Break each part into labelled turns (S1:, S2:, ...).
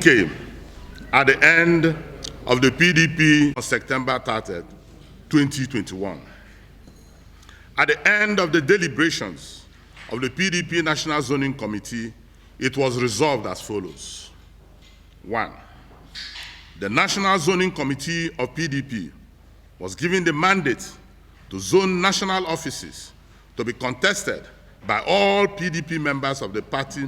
S1: Came at the end of the PDP on September 30th, 2021. At the end of the deliberations of the PDP National Zoning Committee, it was resolved as follows. 1. The National Zoning Committee of PDP was given the mandate to zone national offices to be contested by all PDP members of the party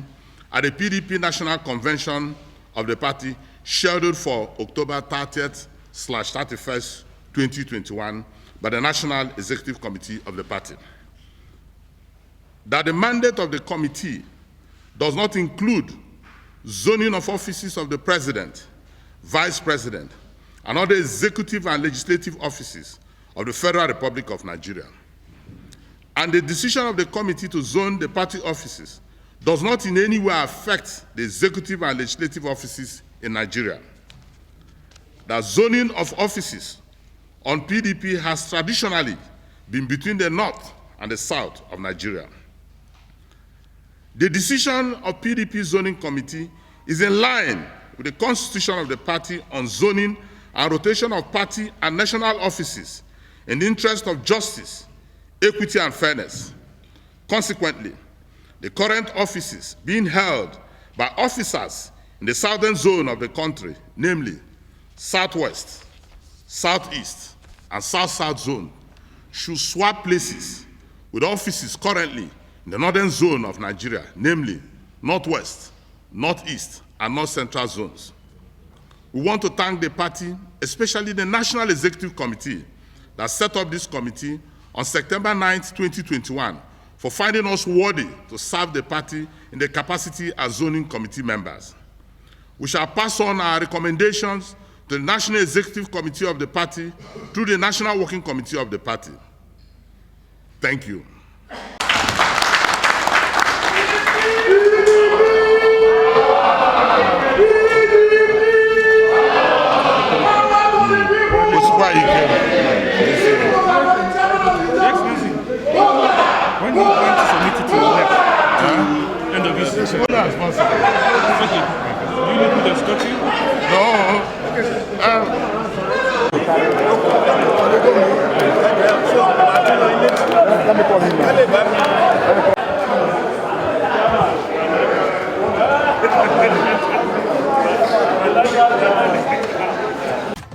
S1: at the PDP National Convention of the party scheduled for October 30th/31st, 2021 by the National Executive Committee of the party. That the mandate of the committee does not include zoning of offices of the President, Vice President, and other executive and legislative offices of the Federal Republic of Nigeria. And the decision of the committee to zone the party offices does not in any way affect the executive and legislative offices in Nigeria. The zoning of offices on PDP has traditionally been between the north and the south of Nigeria. The decision of PDP Zoning Committee is in line with the constitution of the party on zoning and rotation of party and national offices in the interest of justice, equity, and fairness. Consequently, the current offices being held by officers in the southern zone of the country, namely Southwest, Southeast, and South-South zone, should swap places with offices currently in the northern zone of Nigeria, namely Northwest, Northeast, and North Central zones. We want to thank the party, especially the National Executive Committee that set up this committee on September 9th, 2021, for finding us worthy to serve the party in the capacity as zoning committee members. We shall pass on our recommendations to the National Executive Committee of the party through the National Working Committee of the party. Thank you.
S2: When you want to submit it to the left, end of this session.
S1: Hold on, sponsor.
S2: You need to discuss it?
S1: No.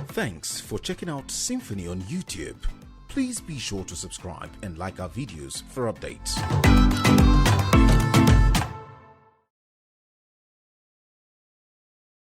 S3: Thanks for checking out Symphony on YouTube. Please be sure to subscribe and like our videos for updates.